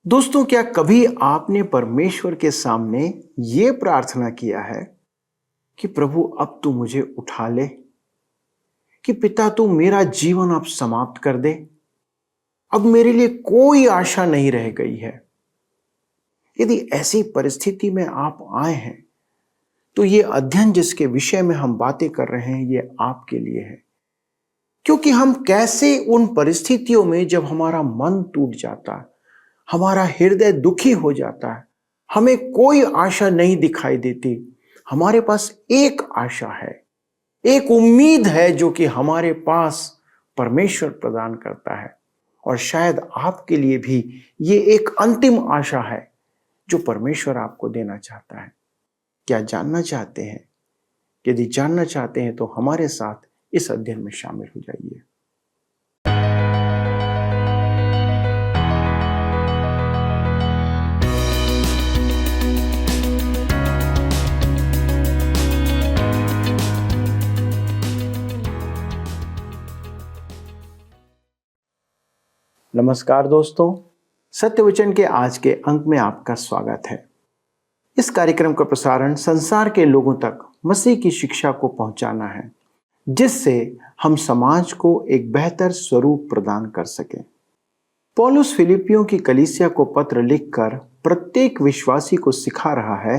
दोस्तों, क्या कभी आपने परमेश्वर के सामने ये प्रार्थना किया है कि प्रभु अब तू मुझे उठा ले, कि पिता तू मेरा जीवन अब समाप्त कर दे, अब मेरे लिए कोई आशा नहीं रह गई है। यदि ऐसी परिस्थिति में आप आए हैं तो ये अध्ययन जिसके विषय में हम बातें कर रहे हैं ये आपके लिए है। क्योंकि हम कैसे उन परिस्थितियों में जब हमारा मन टूट जाता है, हमारा हृदय दुखी हो जाता है, हमें कोई आशा नहीं दिखाई देती, हमारे पास एक आशा है, एक उम्मीद है जो कि हमारे पास परमेश्वर प्रदान करता है। और शायद आपके लिए भी ये एक अंतिम आशा है जो परमेश्वर आपको देना चाहता है। क्या जानना चाहते हैं? यदि जानना चाहते हैं तो हमारे साथ इस अध्ययन में शामिल हो जाइए। नमस्कार दोस्तों, सत्य वचन के आज के अंक में आपका स्वागत है। इस कार्यक्रम का प्रसारण संसार के लोगों तक मसीह की शिक्षा को पहुंचाना है, जिससे हम समाज को एक बेहतर स्वरूप प्रदान कर सकें। पौलुस फिलिपियों की कलीसिया को पत्र लिखकर प्रत्येक विश्वासी को सिखा रहा है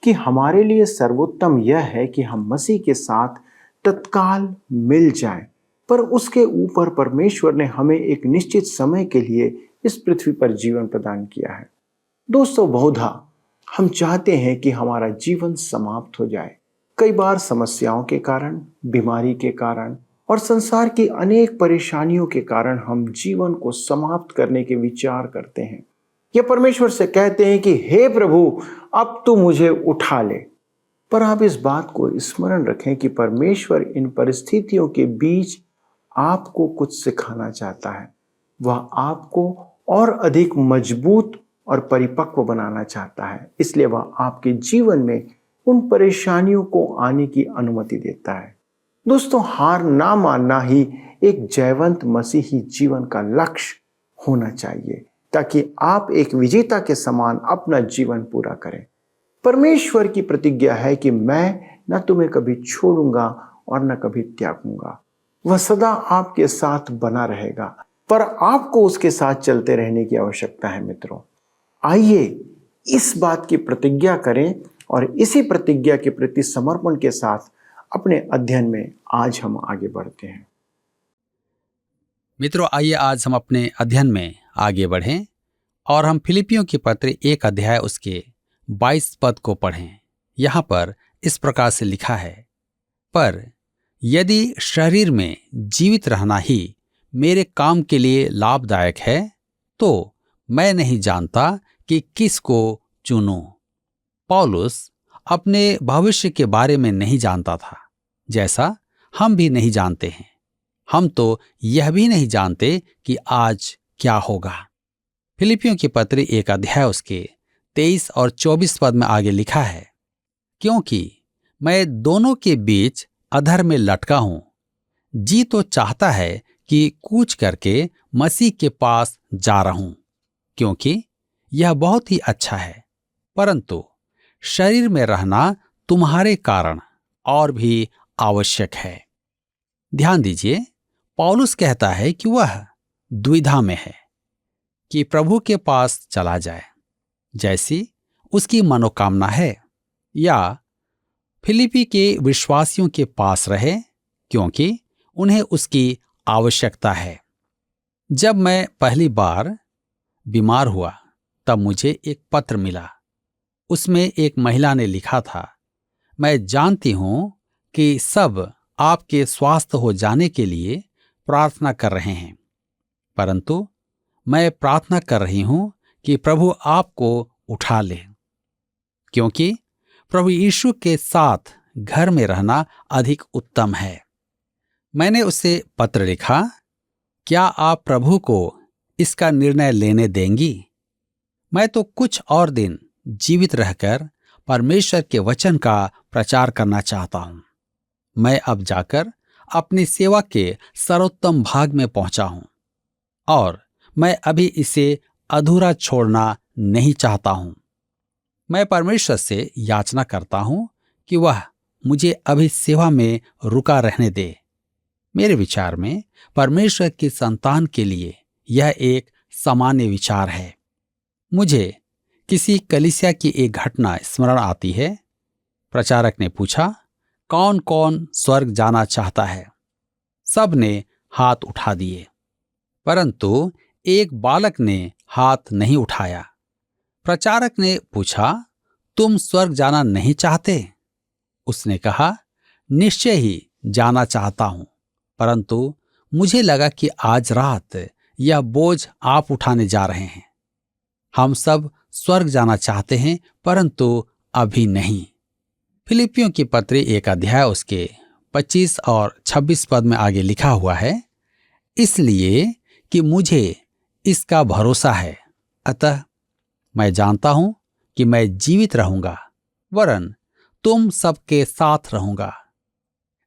कि हमारे लिए सर्वोत्तम यह है कि हम मसीह के साथ तत्काल मिल जाएं, पर उसके ऊपर परमेश्वर ने हमें एक निश्चित समय के लिए इस पृथ्वी पर जीवन प्रदान किया है। दोस्तों, बहुधा हम चाहते हैं कि हमारा जीवन समाप्त हो जाए। कई बार समस्याओं के कारण, बीमारी के कारण और संसार की अनेक परेशानियों के कारण हम जीवन को समाप्त करने के विचार करते हैं या परमेश्वर से कहते हैं कि हे प्रभु, अब तू मुझे उठा ले। पर आप इस बात को स्मरण रखें कि परमेश्वर इन परिस्थितियों के बीच आपको कुछ सिखाना चाहता है। वह आपको और अधिक मजबूत और परिपक्व बनाना चाहता है। इसलिए वह आपके जीवन में उन परेशानियों को आने की अनुमति देता है। दोस्तों, हार ना मानना ही एक जयवंत मसीही जीवन का लक्ष्य होना चाहिए, ताकि आप एक विजेता के समान अपना जीवन पूरा करें। परमेश्वर की प्रतिज्ञा है कि मैं न तुम्हें कभी छोड़ूंगा और न कभी त्यागूंगा। वह सदा आपके साथ बना रहेगा, पर आपको उसके साथ चलते रहने की आवश्यकता है। मित्रों, आइए इस बात की प्रतिज्ञा करें और इसी प्रतिज्ञा के प्रति समर्पण के साथ अपने अध्ययन में आज हम आगे बढ़ते हैं। मित्रों, आइए आज हम अपने अध्ययन में आगे बढ़ें और हम फिलिपियों की पत्र 1 अध्याय उसके 22 पद को पढ़ें। यहाँ पर इस प्रकार से लिखा है, पर यदि शरीर में जीवित रहना ही मेरे काम के लिए लाभदायक है तो मैं नहीं जानता कि किसको चुनूं। पौलुस अपने भविष्य के बारे में नहीं जानता था, जैसा हम भी नहीं जानते हैं। हम तो यह भी नहीं जानते कि आज क्या होगा। फिलिपियों की पत्र 1 अध्याय उसके 23 और 24 पद में आगे लिखा है, क्योंकि मैं दोनों के बीच अधर में लटका हूं। जी तो चाहता है कि कूच करके मसीह के पास जा रहूं, क्योंकि यह बहुत ही अच्छा है, परंतु शरीर में रहना तुम्हारे कारण और भी आवश्यक है। ध्यान दीजिए, पौलुस कहता है कि वह द्विधा में है कि प्रभु के पास चला जाए जैसी उसकी मनोकामना है, या फिलिपी के विश्वासियों के पास रहे क्योंकि उन्हें उसकी आवश्यकता है। जब मैं पहली बार बीमार हुआ तब मुझे एक पत्र मिला। उसमें एक महिला ने लिखा था, मैं जानती हूं कि सब आपके स्वस्थ हो जाने के लिए प्रार्थना कर रहे हैं, परंतु मैं प्रार्थना कर रही हूं कि प्रभु आपको उठा ले, क्योंकि प्रभु यीशु के साथ घर में रहना अधिक उत्तम है। मैंने उसे पत्र लिखा, क्या आप प्रभु को इसका निर्णय लेने देंगी? मैं तो कुछ और दिन जीवित रहकर परमेश्वर के वचन का प्रचार करना चाहता हूं। मैं अब जाकर अपनी सेवा के सर्वोत्तम भाग में पहुंचा हूं और मैं अभी इसे अधूरा छोड़ना नहीं चाहता हूं। मैं परमेश्वर से याचना करता हूं कि वह मुझे अभी सेवा में रुका रहने दे। मेरे विचार में परमेश्वर की संतान के लिए यह एक सामान्य विचार है। मुझे किसी कलीसिया की एक घटना स्मरण आती है। प्रचारक ने पूछा, कौन कौन स्वर्ग जाना चाहता है? सब ने हाथ उठा दिए, परंतु एक बालक ने हाथ नहीं उठाया। प्रचारक ने पूछा, तुम स्वर्ग जाना नहीं चाहते? उसने कहा, निश्चय ही जाना चाहता हूं, परंतु मुझे लगा कि आज रात यह बोझ आप उठाने जा रहे हैं। हम सब स्वर्ग जाना चाहते हैं, परंतु अभी नहीं। फिलिपियों की पत्री 1 अध्याय उसके 25 और 26 पद में आगे लिखा हुआ है, इसलिए कि मुझे इसका भरोसा है, अतः मैं जानता हूं कि मैं जीवित रहूंगा, वरन तुम सबके साथ रहूंगा,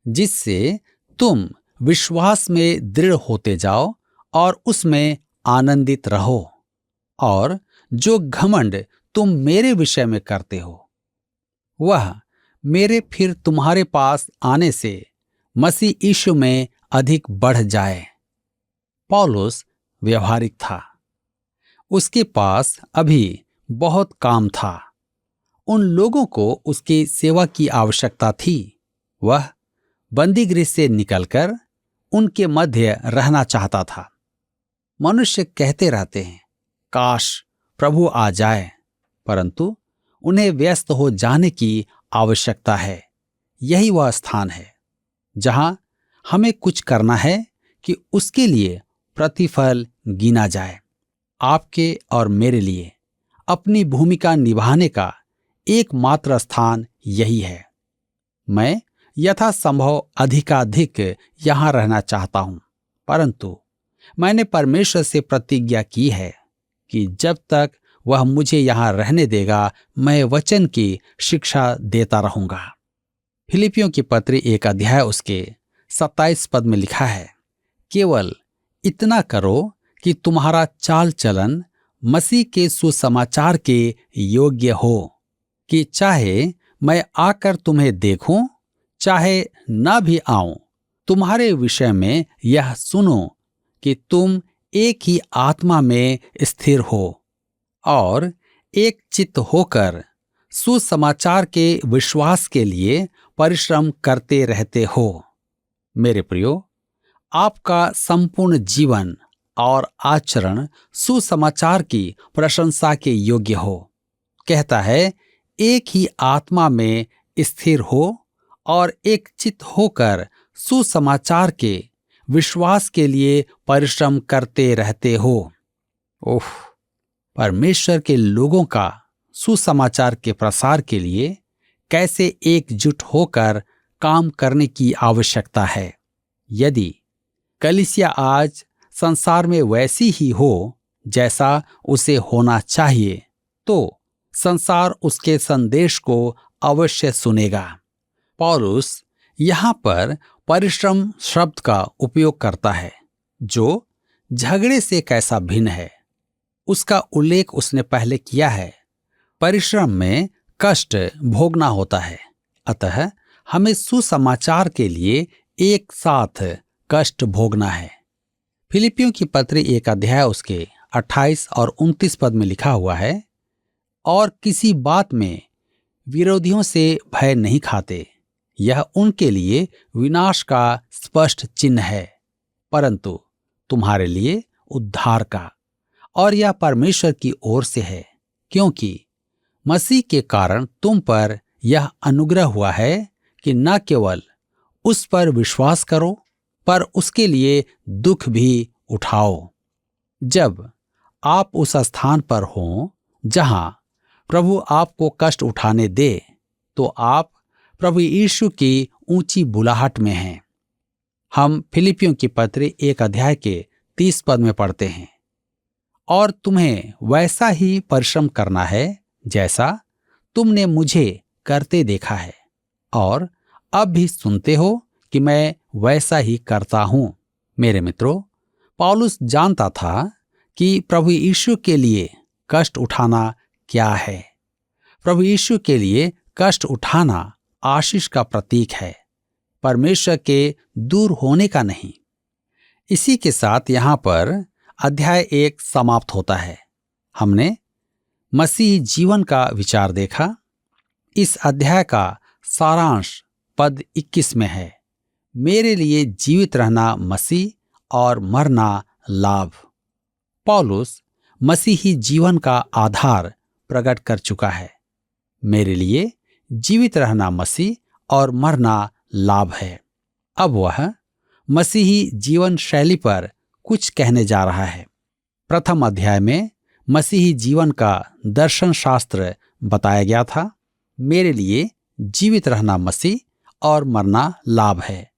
जिससे तुम विश्वास में दृढ़ होते जाओ और उसमें आनंदित रहो, और जो घमंड तुम मेरे विषय में करते हो वह मेरे फिर तुम्हारे पास आने से मसीह यीशु में अधिक बढ़ जाए। पौलुस व्यवहारिक था। उसके पास अभी बहुत काम था। उन लोगों को उसकी सेवा की आवश्यकता थी। वह बंदीगृह से निकलकर उनके मध्य रहना चाहता था। मनुष्य कहते रहते हैं, काश प्रभु आ जाए, परंतु उन्हें व्यस्त हो जाने की आवश्यकता है। यही वह स्थान है जहां हमें कुछ करना है कि उसके लिए प्रतिफल गिना जाए। आपके और मेरे लिए अपनी भूमिका निभाने का एकमात्र स्थान यही है। मैं यथासंभव अधिकाधिक यहां रहना चाहता हूं, परंतु मैंने परमेश्वर से प्रतिज्ञा की है कि जब तक वह मुझे यहां रहने देगा, मैं वचन की शिक्षा देता रहूंगा। फिलिपियों की पत्री 1 अध्याय उसके 27 पद में लिखा है, केवल इतना करो कि तुम्हारा चाल चलन मसीह के सुसमाचार के योग्य हो, कि चाहे मैं आकर तुम्हें देखूं, चाहे न भी आऊं, तुम्हारे विषय में यह सुनो कि तुम एक ही आत्मा में स्थिर हो और एक चित्त होकर सुसमाचार के विश्वास के लिए परिश्रम करते रहते हो। मेरे प्रियो, आपका संपूर्ण जीवन और आचरण सुसमाचार की प्रशंसा के योग्य हो। कहता है, एक ही आत्मा में स्थिर हो और एक चित्त होकर सुसमाचार के विश्वास के लिए परिश्रम करते रहते हो। ओह, परमेश्वर के लोगों का सुसमाचार के प्रसार के लिए कैसे एकजुट होकर काम करने की आवश्यकता है। यदि कलीसिया आज संसार में वैसी ही हो जैसा उसे होना चाहिए, तो संसार उसके संदेश को अवश्य सुनेगा। पौलुस यहाँ पर परिश्रम शब्द का उपयोग करता है, जो झगड़े से कैसा भिन्न है उसका उल्लेख उसने पहले किया है। परिश्रम में कष्ट भोगना होता है, अतः हमें सुसमाचार के लिए एक साथ कष्ट भोगना है। फिलिपियों की पत्री 1 अध्याय उसके 28 और 29 पद में लिखा हुआ है, और किसी बात में विरोधियों से भय नहीं खाते, यह उनके लिए विनाश का स्पष्ट चिन्ह है, परंतु तुम्हारे लिए उद्धार का, और यह परमेश्वर की ओर से है, क्योंकि मसीह के कारण तुम पर यह अनुग्रह हुआ है कि न केवल उस पर विश्वास करो, पर उसके लिए दुख भी उठाओ। जब आप उस स्थान पर हों जहां प्रभु आपको कष्ट उठाने दे, तो आप प्रभु यीशु की ऊंची बुलाहट में हैं। हम फिलिपियों की पत्री 1 अध्याय के 30 पद में पढ़ते हैं, और तुम्हें वैसा ही परिश्रम करना है जैसा तुमने मुझे करते देखा है, और अब भी सुनते हो कि मैं वैसा ही करता हूं। मेरे मित्रों, पौलुस जानता था कि प्रभु यीशु के लिए कष्ट उठाना क्या है। प्रभु यीशु के लिए कष्ट उठाना आशीष का प्रतीक है, परमेश्वर के दूर होने का नहीं। इसी के साथ यहाँ पर अध्याय 1 समाप्त होता है। हमने मसीह जीवन का विचार देखा। इस अध्याय का सारांश पद 21 में है, मेरे लिए जीवित रहना मसीह और मरना लाभ। पौलुस मसीही जीवन का आधार प्रकट कर चुका है। मेरे लिए जीवित रहना मसीह और मरना लाभ है। अब वह मसीही जीवन शैली पर कुछ कहने जा रहा है। प्रथम अध्याय में मसीही जीवन का दर्शन शास्त्र बताया गया था। मेरे लिए जीवित रहना मसीह और मरना लाभ है।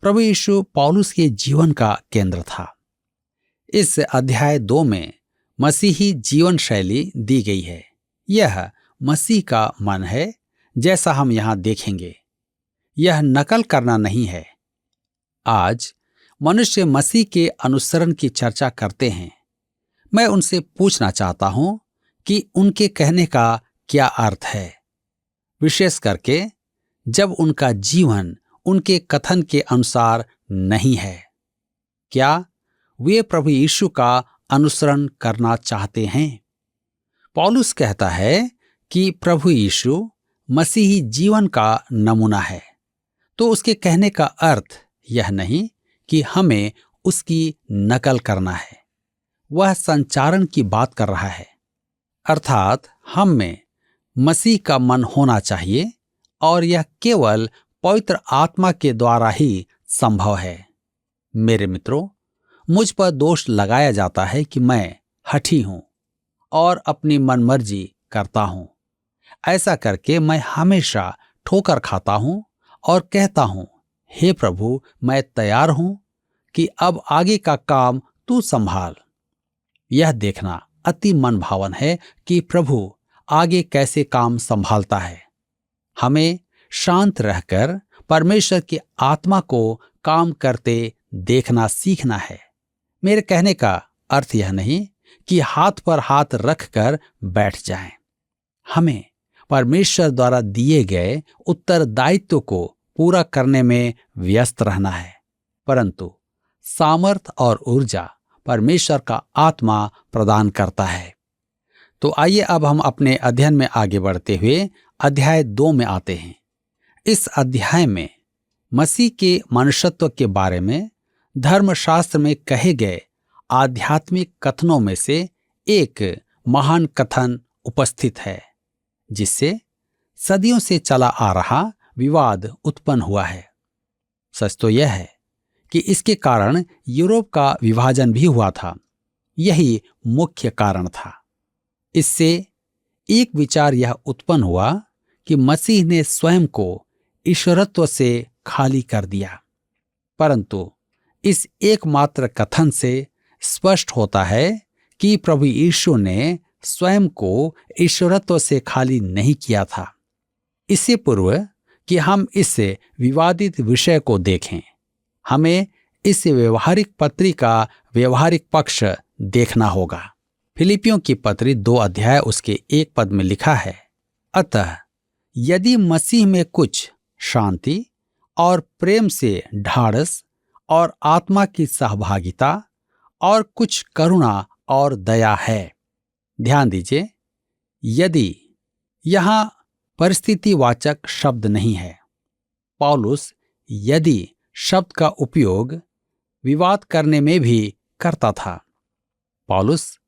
प्रभु यीशु पौलुस के जीवन का केंद्र था। इस अध्याय 2 में मसीही जीवन शैली दी गई है। यह मसीह का मन है, जैसा हम यहां देखेंगे। यह नकल करना नहीं है। आज मनुष्य मसीह के अनुसरण की चर्चा करते हैं। मैं उनसे पूछना चाहता हूं कि उनके कहने का क्या अर्थ है, विशेष करके जब उनका जीवन उनके कथन के अनुसार नहीं है। क्या वे प्रभु यीशु का अनुसरण करना चाहते हैं? पौलुस कहता है कि प्रभु यीशु मसीही जीवन का नमूना है, तो उसके कहने का अर्थ यह नहीं कि हमें उसकी नकल करना है। वह संचारण की बात कर रहा है, अर्थात हम में मसीह का मन होना चाहिए और यह केवल पवित्र आत्मा के द्वारा ही संभव है। मेरे मित्रों, मुझ पर दोष लगाया जाता है कि मैं हठी हूं और अपनी मनमर्जी करता हूं। ऐसा करके मैं हमेशा ठोकर खाता हूं और कहता हूं, हे प्रभु, मैं तैयार हूं कि अब आगे का काम तू संभाल। यह देखना अति मन भावन है कि प्रभु आगे कैसे काम संभालता है। हमें शांत रहकर परमेश्वर की आत्मा को काम करते देखना सीखना है। मेरे कहने का अर्थ यह नहीं कि हाथ पर हाथ रखकर बैठ जाएं। हमें परमेश्वर द्वारा दिए गए उत्तरदायित्व को पूरा करने में व्यस्त रहना है, परंतु सामर्थ और ऊर्जा परमेश्वर का आत्मा प्रदान करता है। तो आइए अब हम अपने अध्ययन में आगे बढ़ते हुए अध्याय 2 में आते हैं। इस अध्याय में मसीह के मनुष्यत्व के बारे में धर्मशास्त्र में कहे गए आध्यात्मिक कथनों में से एक महान कथन उपस्थित है, जिससे सदियों से चला आ रहा विवाद उत्पन्न हुआ है। सच तो यह है कि इसके कारण यूरोप का विभाजन भी हुआ था। यही मुख्य कारण था। इससे एक विचार यह उत्पन्न हुआ कि मसीह ने स्वयं को ईश्वरत्व से खाली कर दिया, परंतु इस एकमात्र कथन से स्पष्ट होता है कि प्रभु यीशु ने स्वयं को ईश्वरत्व से खाली नहीं किया था। इससे पूर्व कि हम इस विवादित विषय को देखें, हमें इस व्यवहारिक पत्री का व्यवहारिक पक्ष देखना होगा। फिलिपियों की पत्री 2 अध्याय उसके 1 पद में लिखा है, अतः यदि मसीह में कुछ शांति और प्रेम से ढाढ़स और आत्मा की सहभागिता और कुछ करुणा और दया है। ध्यान दीजिए, यदि यहां परिस्थितिवाचक शब्द नहीं है। पौलुस यदि शब्द का उपयोग विवाद करने में भी करता था। पौलुस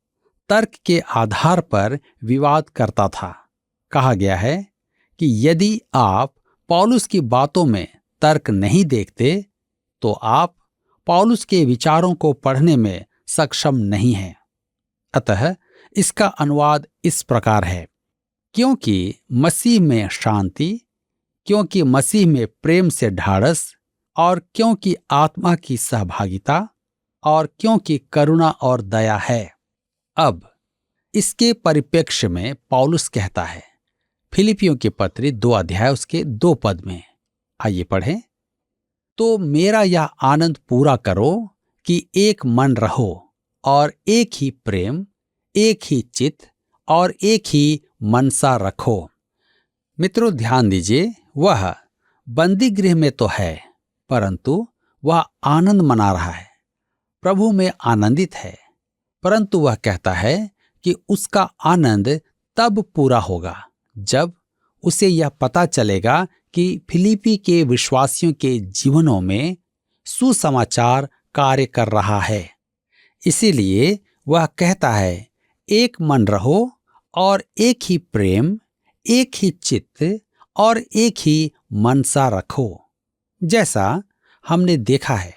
तर्क के आधार पर विवाद करता था। कहा गया है कि यदि आप पौलुस की बातों में तर्क नहीं देखते तो आप पौलुस के विचारों को पढ़ने में सक्षम नहीं हैं। अतः इसका अनुवाद इस प्रकार है, क्योंकि मसीह में शांति, क्योंकि मसीह में प्रेम से ढाढ़स और क्योंकि आत्मा की सहभागिता और क्योंकि करुणा और दया है। अब इसके परिप्रेक्ष्य में पौलुस कहता है फिलिपियों की पत्री 2 अध्याय उसके 2 पद में, आइए पढ़ें। तो मेरा यह आनंद पूरा करो कि एक मन रहो और एक ही प्रेम, एक ही चित्त और एक ही मनसा रखो। मित्रों, ध्यान दीजिए, वह बंदी गृह में तो है, परंतु वह आनंद मना रहा है, प्रभु में आनंदित है। परंतु वह कहता है कि उसका आनंद तब पूरा होगा जब उसे यह पता चलेगा कि फिलिप्पी के विश्वासियों के जीवनों में सुसमाचार कार्य कर रहा है। इसीलिए वह कहता है, एक मन रहो और एक ही प्रेम, एक ही चित्त और एक ही मनसा रखो। जैसा हमने देखा है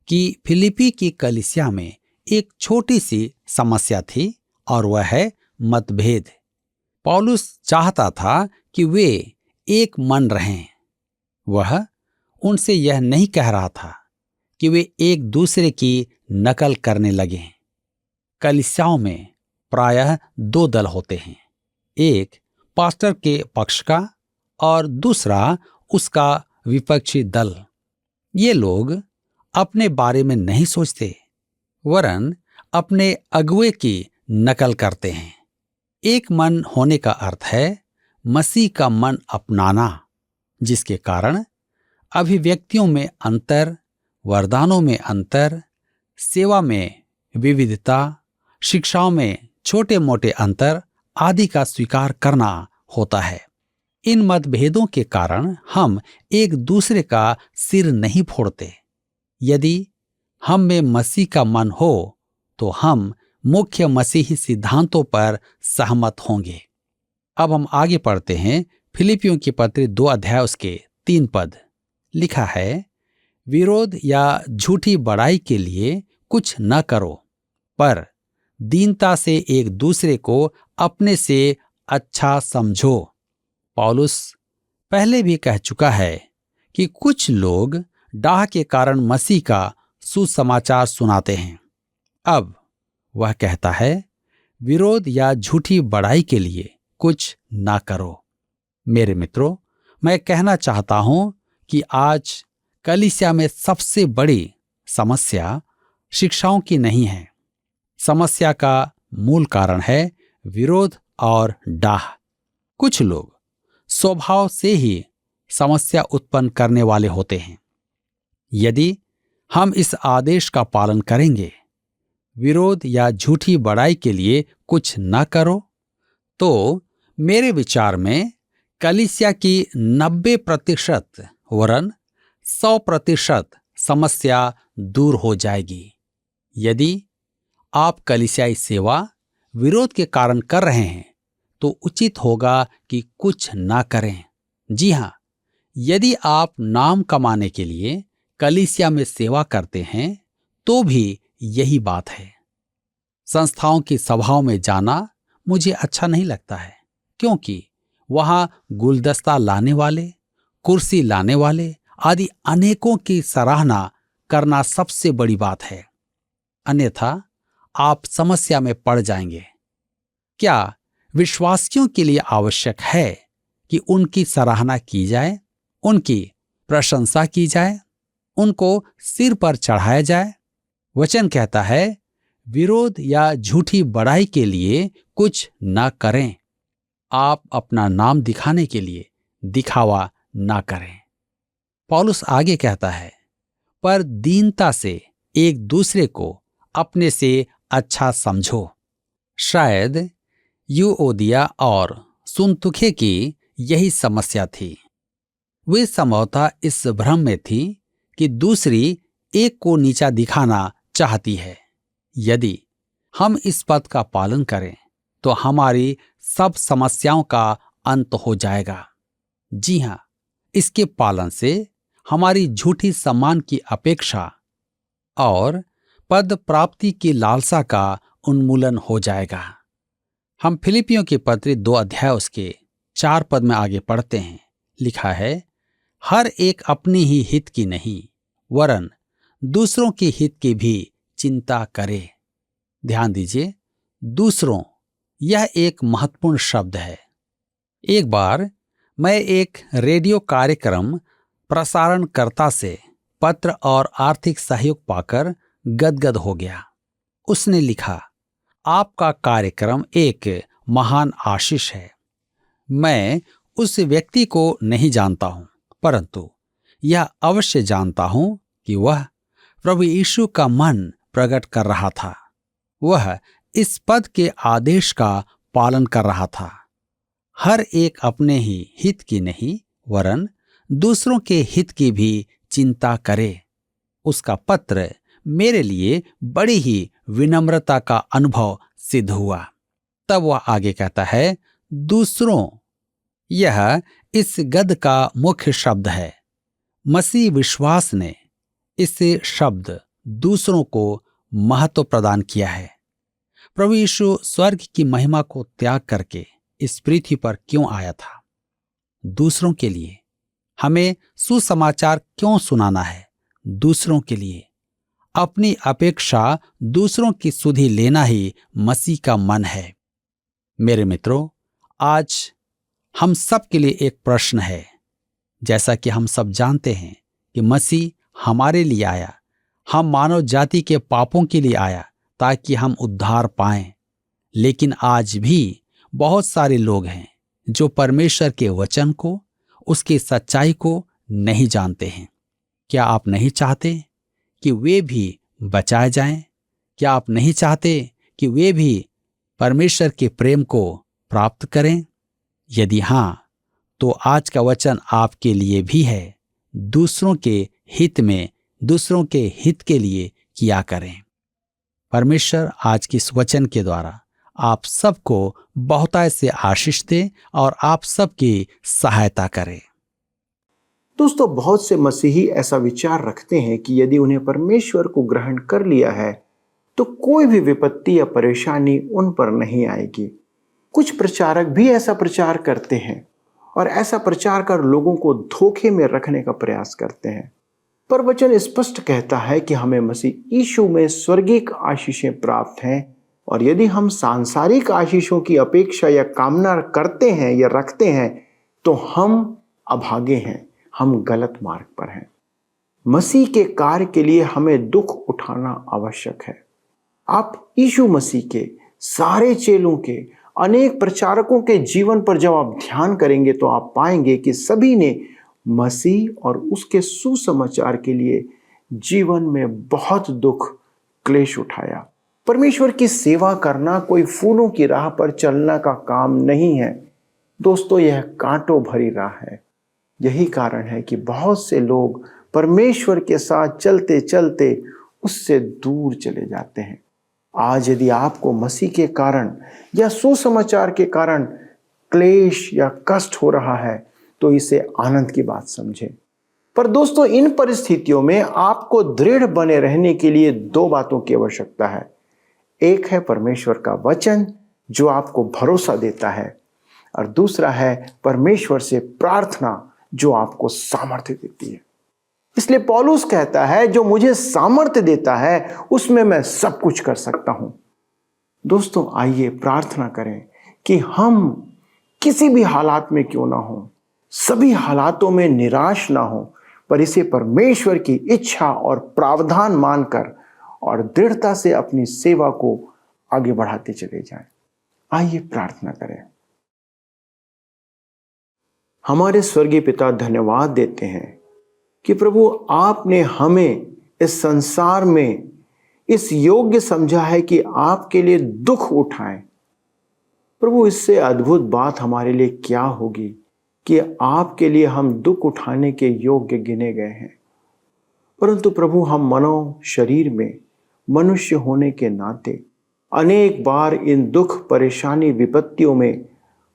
कि फिलिप्पी की कलीसिया में एक छोटी सी समस्या थी और वह है मतभेद। पौलुस चाहता था कि वे एक मन रहें। वह उनसे यह नहीं कह रहा था कि वे एक दूसरे की नकल करने लगें। कलीसियाओं में प्रायः दो दल होते हैं, एक पास्टर के पक्ष का और दूसरा उसका विपक्षी दल। ये लोग अपने बारे में नहीं सोचते, वरन अपने अगुवे की नकल करते हैं। एक मन होने का अर्थ है मसीह का मन अपनाना, जिसके कारण अभिव्यक्तियों में अंतर, वरदानों में अंतर, सेवा में विविधता, शिक्षाओं में छोटे मोटे अंतर आदि का स्वीकार करना होता है। इन मतभेदों के कारण हम एक दूसरे का सिर नहीं फोड़ते। यदि हम में मसीह का मन हो तो हम मुख्य मसीही सिद्धांतों पर सहमत होंगे। अब हम आगे पढ़ते हैं। फिलिपियों की पत्री 2 अध्याय उसके 3 पद लिखा है, विरोध या झूठी बड़ाई के लिए कुछ न करो, पर दीनता से एक दूसरे को अपने से अच्छा समझो। पौलुस पहले भी कह चुका है कि कुछ लोग डाह के कारण मसीह का सुसमाचार सुनाते हैं। अब वह कहता है, विरोध या झूठी बड़ाई के लिए कुछ ना करो। मेरे मित्रों, मैं कहना चाहता हूं कि आज कलीसिया में सबसे बड़ी समस्या शिक्षाओं की नहीं है। समस्या का मूल कारण है विरोध और डाह। कुछ लोग स्वभाव से ही समस्या उत्पन्न करने वाले होते हैं। यदि हम इस आदेश का पालन करेंगे, विरोध या झूठी बड़ाई के लिए कुछ न करो, तो मेरे विचार में कलीसिया की 90% वरन 100% समस्या दूर हो जाएगी। यदि आप कलीसियाई सेवा विरोध के कारण कर रहे हैं तो उचित होगा कि कुछ ना करें। जी हाँ, यदि आप नाम कमाने के लिए कलीसिया में सेवा करते हैं तो भी यही बात है। संस्थाओं की सभाओं में जाना मुझे अच्छा नहीं लगता है, क्योंकि वहां गुलदस्ता लाने वाले, कुर्सी लाने वाले आदि अनेकों की सराहना करना सबसे बड़ी बात है। अन्यथा आप समस्या में पड़ जाएंगे। क्या विश्वासियों के लिए आवश्यक है कि उनकी सराहना की जाए, उनकी प्रशंसा की जाए, उनको सिर पर चढ़ाया जाए? वचन कहता है, विरोध या झूठी बड़ाई के लिए कुछ न करें। आप अपना नाम दिखाने के लिए दिखावा न करें। पौलुस आगे कहता है, पर दीनता से एक दूसरे को अपने से अच्छा समझो। शायद यूओदिया और सुन्तुखे की यही समस्या थी। वे संभवतः इस भ्रम में थी कि दूसरी एक को नीचा दिखाना चाहती है। यदि हम इस पद का पालन करें तो हमारी सब समस्याओं का अंत हो जाएगा। जी हाँ, इसके पालन से हमारी झूठी सम्मान की अपेक्षा और पद प्राप्ति की लालसा का उन्मूलन हो जाएगा। हम फिलिपियों की पत्री 2 अध्याय उसके 4 पद में आगे पढ़ते हैं। लिखा है, हर एक अपनी ही हित की नहीं वरन दूसरों की हित की भी चिंता करे। ध्यान दीजिए, दूसरों, यह एक महत्वपूर्ण शब्द है। एक बार मैं एक रेडियो कार्यक्रम प्रसारणकर्ता से पत्र और आर्थिक सहयोग पाकर गदगद हो गया। उसने लिखा, आपका कार्यक्रम एक महान आशीष है। मैं उस व्यक्ति को नहीं जानता हूं, परंतु यह अवश्य जानता हूं कि वह प्रभु यीशु का मन प्रकट कर रहा था। वह इस पद के आदेश का पालन कर रहा था, हर एक अपने ही हित की नहीं वरन दूसरों के हित की भी चिंता करे। उसका पत्र मेरे लिए बड़ी ही विनम्रता का अनुभव सिद्ध हुआ। तब वह आगे कहता है, दूसरों, यह इस गद का मुख्य शब्द है। मसीह विश्वास ने इस शब्द दूसरों को महत्व प्रदान किया है। प्रभु यीशु स्वर्ग की महिमा को त्याग करके इस पृथ्वी पर क्यों आया था? दूसरों के लिए। हमें सुसमाचार क्यों सुनाना है? दूसरों के लिए। अपनी अपेक्षा दूसरों की सुधि लेना ही मसीह का मन है। मेरे मित्रों, आज हम सब के लिए एक प्रश्न है। जैसा कि हम सब जानते हैं कि मसीह हमारे लिए आया, हम मानव जाति के पापों के लिए आया ताकि हम उद्धार पाएं। लेकिन आज भी बहुत सारे लोग हैं जो परमेश्वर के वचन को, उसकी सच्चाई को नहीं जानते हैं। क्या आप नहीं चाहते कि वे भी बचाए जाएं? क्या आप नहीं चाहते कि वे भी परमेश्वर के प्रेम को प्राप्त करें? यदि हाँ, तो आज का वचन आपके लिए भी है। दूसरों के हित में, दूसरों के हित के लिए किया करें। परमेश्वर आज की इस वचन के द्वारा आप सबको बहुतायत से आशीष दे और आप सबकी सहायता करे। दोस्तों, बहुत से मसीही ऐसा विचार रखते हैं कि यदि उन्हें परमेश्वर को ग्रहण कर लिया है तो कोई भी विपत्ति या परेशानी उन पर नहीं आएगी। कुछ प्रचारक भी ऐसा प्रचार करते हैं और ऐसा प्रचार कर लोगों को धोखे में रखने का प्रयास करते हैं। पर वचन स्पष्ट कहता है कि हमें मसीह यीशु में स्वर्गीय आशीषें प्राप्त हैं, और यदि हम सांसारिक आशीषों की अपेक्षा या कामना करते हैं या रखते हैं तो हम अभागे हैं, हम गलत मार्ग पर हैं। मसीह के कार्य के लिए हमें दुख उठाना आवश्यक है। आप यीशु मसीह के सारे चेलों के, अनेक प्रचारकों के जीवन पर जब आप ध्यान करेंगे तो आप पाएंगे कि सभी ने मसीह और उसके सुसमाचार के लिए जीवन में बहुत दुख क्लेश उठाया। परमेश्वर की सेवा करना कोई फूलों की राह पर चलने का काम नहीं है। दोस्तों, यह कांटों भरी राह है। यही कारण है कि बहुत से लोग परमेश्वर के साथ चलते चलते उससे दूर चले जाते हैं। आज यदि आपको मसीह के कारण या सुसमाचार के कारण क्लेश या कष्ट हो रहा है तो इसे आनंद की बात समझें। पर दोस्तों, इन परिस्थितियों में आपको दृढ़ बने रहने के लिए दो बातों की आवश्यकता है। एक है परमेश्वर का वचन जो आपको भरोसा देता है, और दूसरा है परमेश्वर से प्रार्थना जो आपको सामर्थ्य देती है। इसलिए पौलुस कहता है, जो मुझे सामर्थ्य देता है उसमें मैं सब कुछ कर सकता हूं। दोस्तों, आइए प्रार्थना करें कि हम किसी भी हालात में क्यों ना हो, सभी हालातों में निराश ना हो, पर इसे परमेश्वर की इच्छा और प्रावधान मानकर और दृढ़ता से अपनी सेवा को आगे बढ़ाते चले जाएं। आइए प्रार्थना करें। हमारे स्वर्गीय पिता, धन्यवाद देते हैं कि प्रभु आपने हमें इस संसार में इस योग्य समझा है कि आपके लिए दुख उठाएं। प्रभु, इससे अद्भुत बात हमारे लिए क्या होगी कि आपके लिए हम दुख उठाने के योग्य गिने गए हैं। परंतु प्रभु, हम मानव शरीर में मनुष्य होने के नाते अनेक बार इन दुख, परेशानी, विपत्तियों में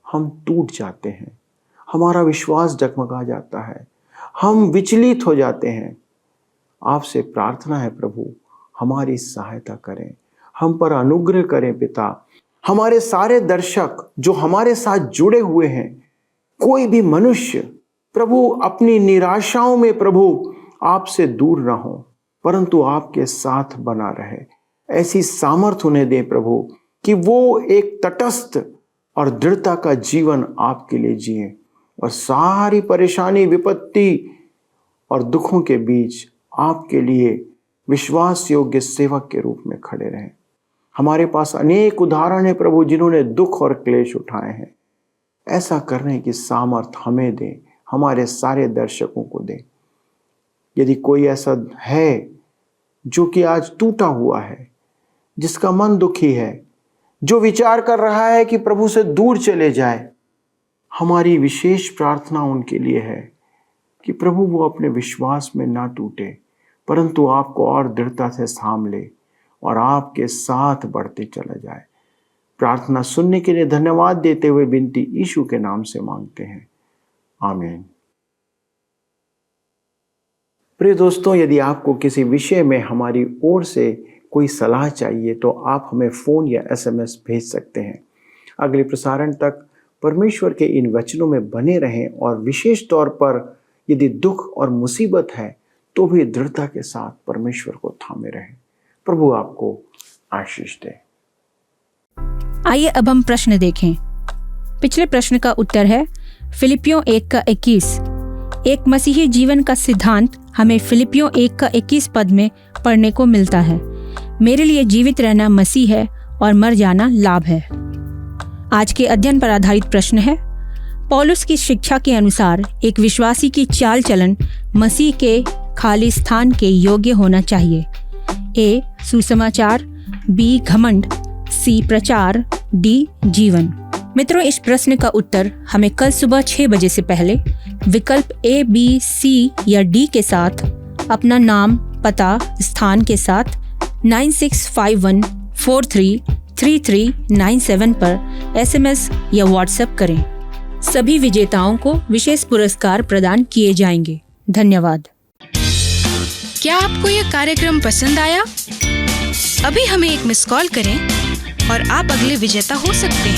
हम टूट जाते हैं। हमारा विश्वास डगमगा जाता है, हम विचलित हो जाते हैं। आपसे प्रार्थना है प्रभु, हमारी सहायता करें, हम पर अनुग्रह करें पिता। हमारे सारे दर्शक जो हमारे साथ जुड़े हुए हैं, कोई भी मनुष्य प्रभु अपनी निराशाओं में प्रभु आपसे दूर ना हो, परंतु आपके साथ बना रहे। ऐसी सामर्थ उन्हें दें प्रभु कि वो एक तटस्थ और दृढ़ता का जीवन आपके लिए जिए और सारी परेशानी, विपत्ति और दुखों के बीच आपके लिए विश्वास योग्य सेवक के रूप में खड़े रहें। हमारे पास अनेक उदाहरण है प्रभु जिन्होंने दुख और क्लेश उठाए हैं। ऐसा करने की सामर्थ हमें दे, हमारे सारे दर्शकों को दे। यदि कोई ऐसा है जो कि आज टूटा हुआ है, जिसका मन दुखी है, जो विचार कर रहा है कि प्रभु से दूर चले जाए, हमारी विशेष प्रार्थना उनके लिए है कि प्रभु वो अपने विश्वास में ना टूटे, परंतु आपको और दृढ़ता से थाम ले और आपके साथ बढ़ते चला जाए। प्रार्थना सुनने के लिए धन्यवाद देते हुए विनती यीशु के नाम से मांगते हैं, आमीन। प्रिय दोस्तों, यदि आपको किसी विषय में हमारी ओर से कोई सलाह चाहिए तो आप हमें फ़ोन या SMS भेज सकते हैं। अगले प्रसारण तक परमेश्वर के इन वचनों में बने रहें और विशेष तौर पर यदि दुख और मुसीबत है तो भी दृढ़ता के साथ परमेश्वर को थामे रहें। प्रभु आपको आशीष दे। आइए अब हम प्रश्न देखें। पिछले प्रश्न का उत्तर है फिलिपियों 1:21। एक मसीही जीवन का सिद्धांत हमें फिलिपियों 1:21 पद में पढ़ने को मिलता है। मेरे लिए जीवित रहना मसीह है और मर जाना लाभ है। आज के अध्ययन पर आधारित प्रश्न है, पौलुस की शिक्षा के अनुसार एक विश्वासी की चाल चलन मसीह के खाली स्थान के योग्य होना चाहिए। ए. सुसमाचार, बी. घमंड, सी. प्रचार, डी. जीवन। मित्रों, इस प्रश्न का उत्तर हमें कल सुबह 6 बजे से पहले विकल्प A, B, C या D के साथ अपना नाम, पता, स्थान के साथ 9651433397 पर SMS या WhatsApp करें। सभी विजेताओं को विशेष पुरस्कार प्रदान किए जाएंगे। धन्यवाद। क्या आपको यह कार्यक्रम पसंद आया? अभी हमें एक मिस कॉल करें और आप अगले विजेता हो सकते हैं।